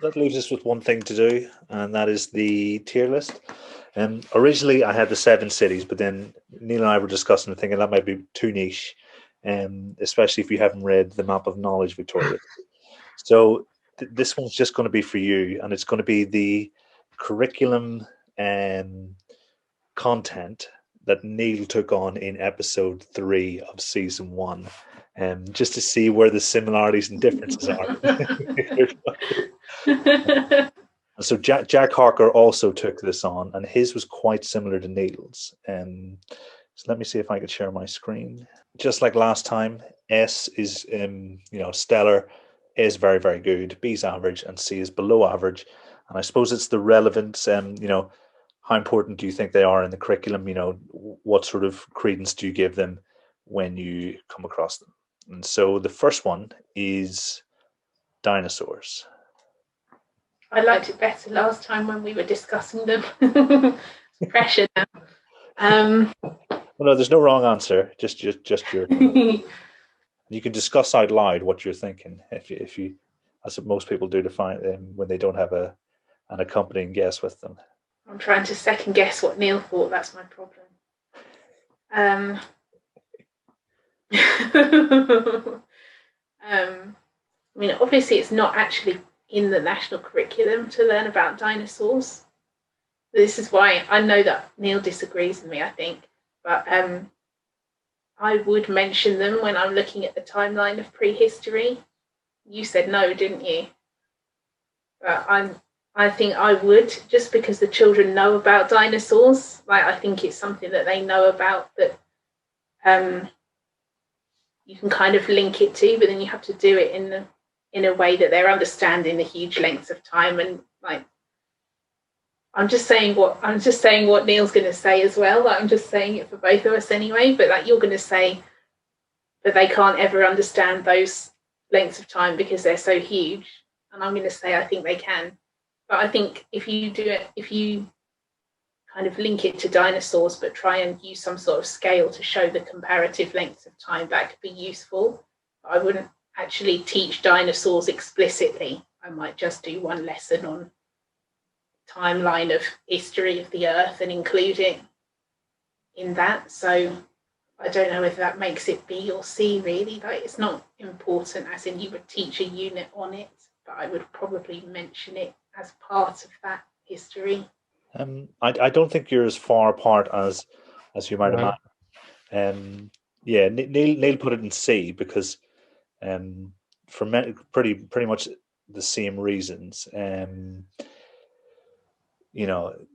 that leaves us with one thing to do, and that is the tier list. Originally, I had the 7 cities, but then Neil and I were discussing and thinking that might be too niche, especially if you haven't read the Map of Knowledge, Victoria. So this one's just going to be for you, and it's going to be the curriculum content that Neil took on in episode 3 of season 1, just to see where the similarities and differences are. So Jack Harker also took this on, and his was quite similar to Neil's. So let me see if I could share my screen. Just like last time, S is stellar, A is very, very good, B is average, and C is below average. And I suppose it's the relevance, how important do you think they are in the curriculum? What sort of credence do you give them when you come across them? And so the first one is Dinosaurs. I liked it better last time when we were discussing them. Pressure now. Well, no, there's no wrong answer. Just your. You can discuss out loud what you're thinking. If you, as most people do to find when they don't have an accompanying guess with them. I'm trying to second guess what Neil thought. That's my problem. I mean, obviously, it's not actually in the national curriculum to learn about dinosaurs. This is why I know that Neil disagrees with me, I think. But I would mention them when I'm looking at the timeline of prehistory. You said no, didn't you? But I think I would, just because the children know about dinosaurs. Like, I think it's something that they know about that you can kind of link it to, but then you have to do it in a way that they're understanding the huge lengths of time. And like, I'm just saying what Neil's going to say as well. Like, I'm just saying it for both of us anyway. But like, you're going to say that they can't ever understand those lengths of time because they're so huge, and I'm going to say I think they can. But I think if you do it, if you kind of link it to dinosaurs, but try and use some sort of scale to show the comparative lengths of time, that could be useful. I wouldn't actually teach dinosaurs explicitly. I might just do one lesson on timeline of history of the Earth and include it in that. So I don't know if that makes it B or C, really. Like, it's not important as in you would teach a unit on it, but I would probably mention it as part of that history. I don't think you're as far apart as you might imagine. Yeah, Neil put it in C because for pretty much the same reasons.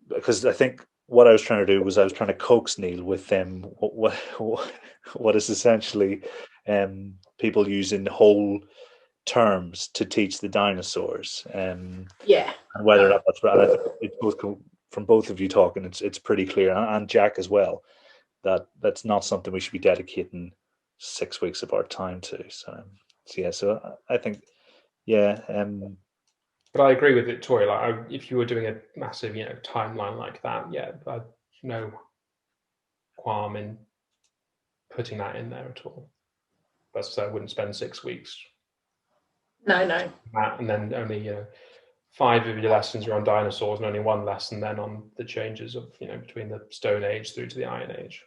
Because I think what I was trying to do was I was trying to coax Neil with them what is essentially people using whole terms to teach the dinosaurs. And whether or not that's right, it's both from both of you talking, it's pretty clear, and Jack as well, that that's not something we should be dedicating 6 weeks of our time to. So I think, yeah. But I agree with Victoria. Like, if you were doing a massive, timeline like that, I'd no qualm in putting that in there at all. But I wouldn't spend 6 weeks. No. And then only 5 of your lessons are on dinosaurs, and only 1 lesson then on the changes of between the Stone Age through to the Iron Age.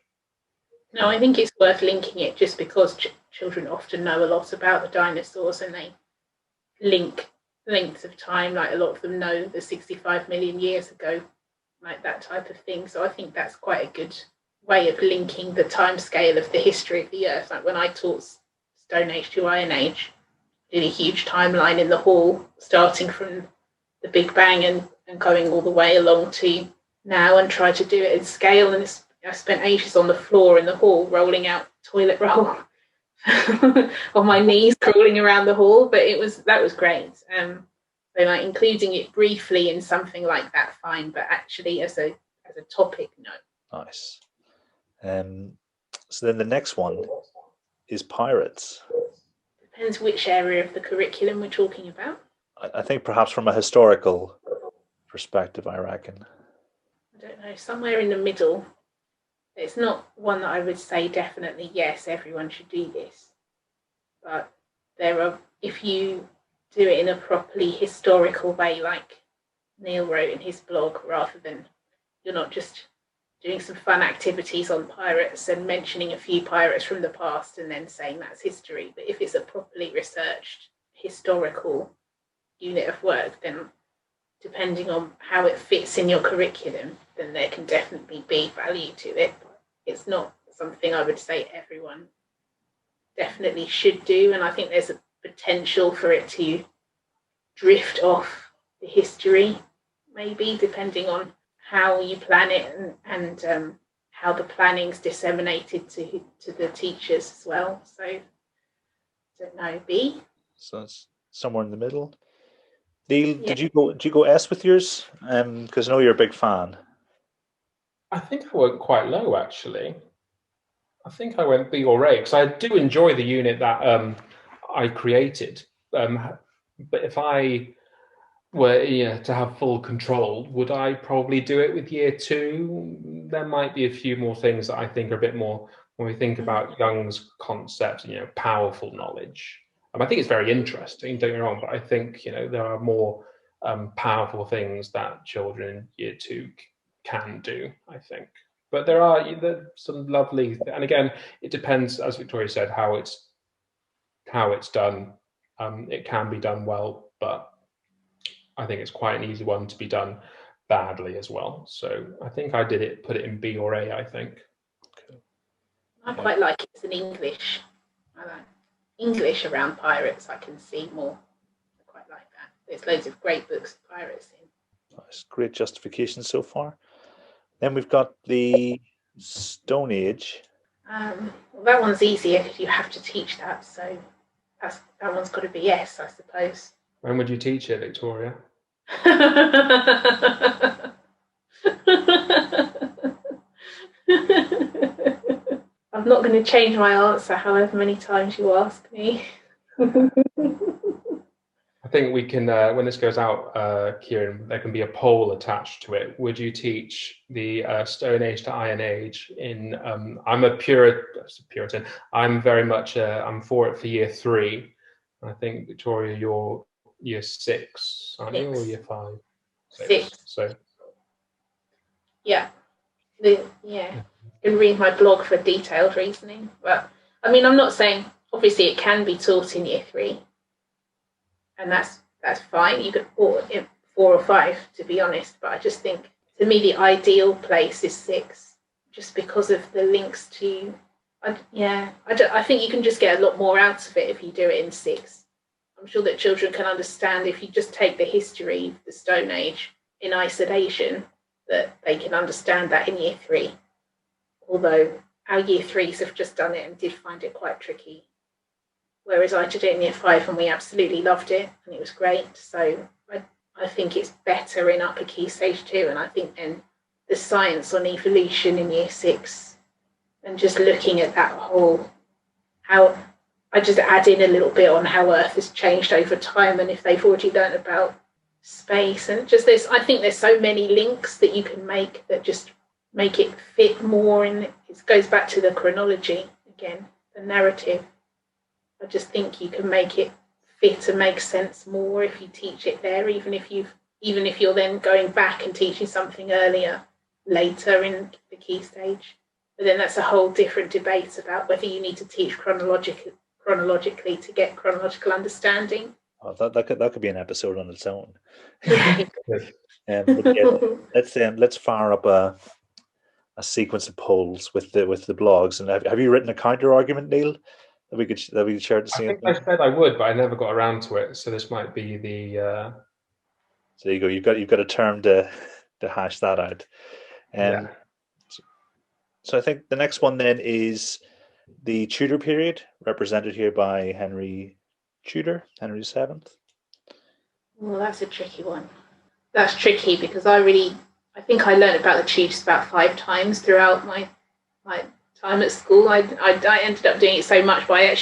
No, I think it's worth linking it just because children often know a lot about the dinosaurs and they link lengths of time. Like, a lot of them know the 65 million years ago, like that type of thing. So I think that's quite a good way of linking the time scale of the history of the Earth. Like, when I taught Stone Age to Iron Age, did a huge timeline in the hall, starting from the Big Bang and going all the way along to now, and tried to do it in scale. And I spent ages on the floor in the hall rolling out toilet roll on my knees, crawling around the hall. But that was great. So like, including it briefly in something like that, fine. But actually, as a topic, no. Nice. So then the next one is pirates. Depends which area of the curriculum we're talking about. I think perhaps from a historical perspective, I reckon. I don't know, somewhere in the middle. It's not one that I would say definitely, yes, everyone should do this. But there are, if you do it in a properly historical way, like Neil wrote in his blog, rather than you're not just doing some fun activities on pirates and mentioning a few pirates from the past and then saying that's history. But if it's a properly researched historical unit of work, then depending on how it fits in your curriculum, then there can definitely be value to it. But it's not something I would say everyone definitely should do. And I think there's a potential for it to drift off the history, maybe, depending on how you plan it and how the planning's disseminated to the teachers as well. So, I don't know, B? So it's somewhere in the middle. Neil, did you go S with yours? Because I know you're a big fan. I think I went quite low, actually. I think I went B or A, because I do enjoy the unit that I created. But if I were to have full control, would I probably do it with year 2? There might be a few more things that I think are a bit more, when we think about Young's concepts, powerful knowledge. I think it's very interesting, don't get me wrong, but I think there are more powerful things that children in year 2 can do, I think. But there are some lovely, and again, it depends, as Victoria said, how it's done. It can be done well, but I think it's quite an easy one to be done badly as well. So I think I put it in B or A, I think. I quite like it in English. I like English around pirates. I can see more. I quite like that. There's loads of great books of pirates in. Nice, great justification so far. Then we've got the Stone Age. Well, that one's easier because you have to teach that. So that one's got to be yes, I suppose. When would you teach it, Victoria? I'm not going to change my answer however many times you ask me. I think we can, when this goes out, Kieran, there can be a poll attached to it. Would you teach the Stone Age to Iron Age in, I'm a Puritan, I'm very much, I'm for it for year 3. I think, Victoria, you're year 6, aren't you, or year 5? 6. So, yeah. You can read my blog for detailed reasoning. But I mean, I'm not saying, obviously it can be taught in year 3. And that's fine. You could put it 4 or 5, to be honest. But I just think, to me, the ideal place is 6, just because of the links to. I think you can just get a lot more out of it if you do it in 6. I'm sure that children can understand if you just take the history of the Stone Age in isolation, that they can understand that in year 3. Although our year 3s have just done it and did find it quite tricky. Whereas I did it in year 5 and we absolutely loved it and it was great. So I think it's better in upper key stage 2. And I think then the science on evolution in year 6 and just looking at that whole, how I just add in a little bit on how Earth has changed over time and if they've already learned about space and just this. I think there's so many links that you can make that just make it fit more. And it goes back to the chronology again, the narrative. I just think you can make it fit and make sense more if you teach it there, even if you're then going back and teaching something later in the key stage. But then that's a whole different debate about whether you need to teach chronologically to get chronological understanding. Oh, that could be an episode on its own. Yeah. Let's fire up a sequence of polls with the blogs. And have you written a counter argument, Neil? That we could share at the same time. I said I would, but I never got around to it. So this might be the. So there you go. You've got a term to hash that out. Yeah. So I think the next one then is the Tudor period, represented here by Henry Tudor, Henry VII. Well, that's a tricky one. That's tricky because I think I learned about the Tudors about 5 times throughout my time at school. I ended up doing it so much, but I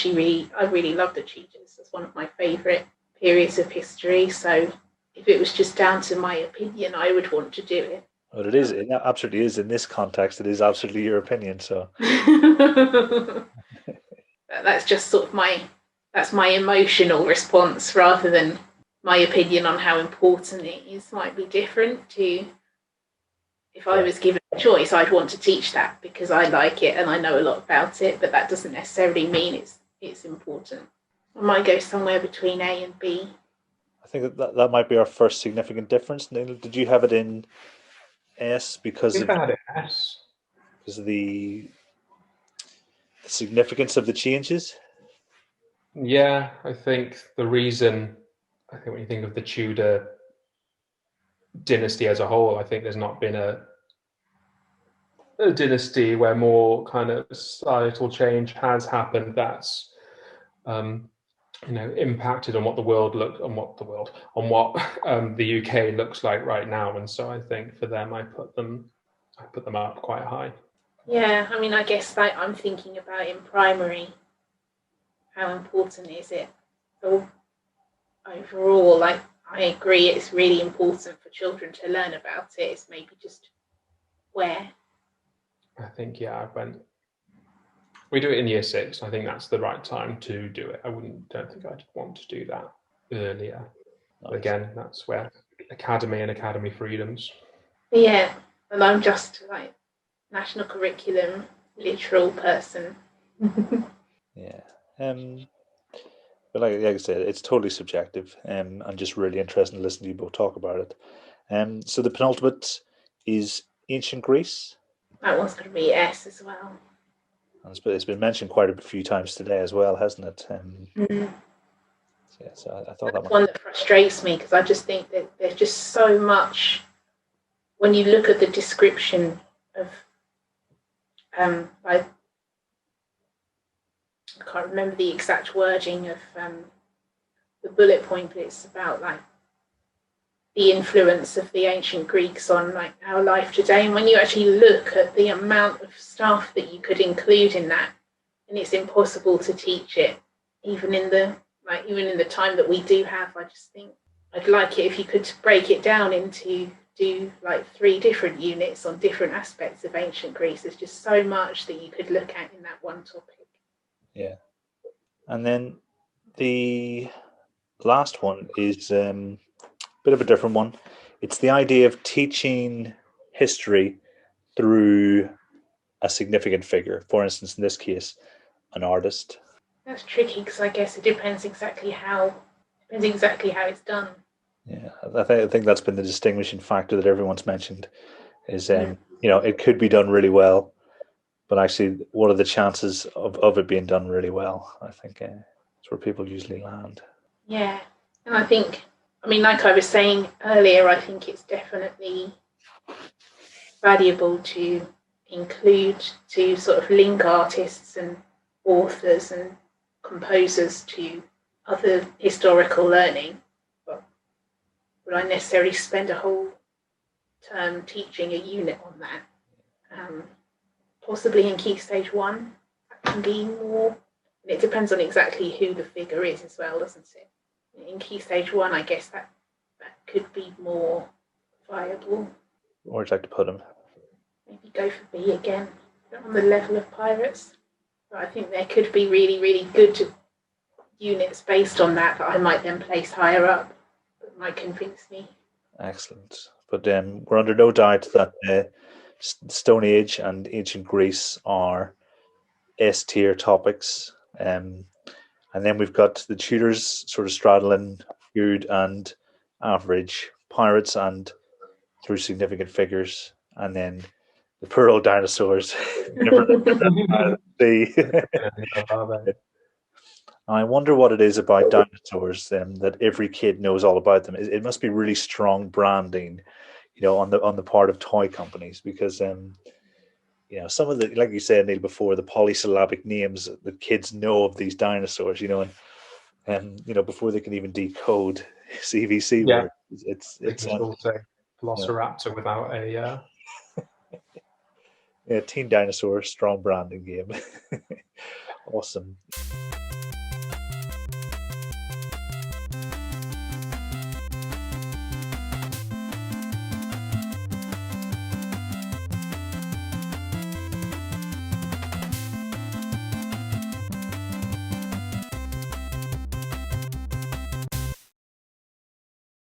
really love the Tudors. It's one of my favourite periods of history. So if it was just down to my opinion, I would want to do it. Well, it is. It absolutely is. In this context, it is absolutely your opinion. So that's just sort of my that's my emotional response rather than my opinion on how important it is. Might be different to if I was given a choice, I'd want to teach that because I like it and I know a lot about it, but that doesn't necessarily mean it's important. I might go somewhere between A and B. I think that might be our first significant difference. Neil, did you have it in S because of the significance of the changes? Yeah, I think the reason, when you think of the Tudor dynasty as a whole, I think there's not been a dynasty where more kind of societal change has happened that's impacted on what the world the UK looks like right now. And so I think for them, I put them up quite high. Yeah, I mean, I guess like I'm thinking about in primary, how important is it? So overall, I agree it's really important for children to learn about it. It's maybe just where. I think, we do it in year 6. I think that's the right time to do it. Don't think I'd want to do that earlier. Nice. But again, that's where academy freedoms. Yeah, and I'm just like national curriculum literal person. Yeah. But like I said, it's totally subjective, and just really interesting to listen to you both talk about it. So the penultimate is ancient Greece. That one's going to be S as well. And it's been mentioned quite a few times today as well, hasn't it? So I thought that's one that frustrates me because I just think that there's just so much. When you look at the description of, I can't remember the exact wording of the bullet point, but it's about like the influence of the ancient Greeks on like our life today. And when you actually look at the amount of stuff that you could include in that, and it's impossible to teach it, even in the time that we do have. I just think I'd like it if you could break it down into do like 3 different units on different aspects of ancient Greece. There's just so much that you could look at in that one topic. Yeah. And then the last one is a bit of a different one. It's the idea of teaching history through a significant figure. For instance, in this case, an artist. That's tricky because I guess it depends exactly how it's done. Yeah, I think that's been the distinguishing factor that everyone's mentioned is, it could be done really well, but actually, what are the chances of it being done really well? I think it's where people usually land. Yeah, and I think, like I was saying earlier, I think it's definitely valuable to sort of link artists and authors and composers to other historical learning. But would I necessarily spend a whole term teaching a unit on that? Possibly in Key Stage 1, that can be more. And it depends on exactly who the figure is as well, doesn't it? In Key Stage 1, I guess that could be more viable. Where would you like to put them? Maybe go for B again, on the level of pirates. But I think there could be really, really good units based on that I might then place higher up. That might convince me. Excellent. But we're under no doubt that Stone Age and ancient Greece are S-tier topics. And then we've got the Tudors sort of straddling good and average, pirates and through significant figures, and then the poor old dinosaurs. I wonder what it is about dinosaurs that every kid knows all about them. It must be really strong branding, on the part of toy companies, because some of the, like you said, Neil, before, the polysyllabic names that kids know of these dinosaurs, and before they can even decode CVC words. It's also Velociraptor without a Teen Dinosaur, strong branding game. Awesome.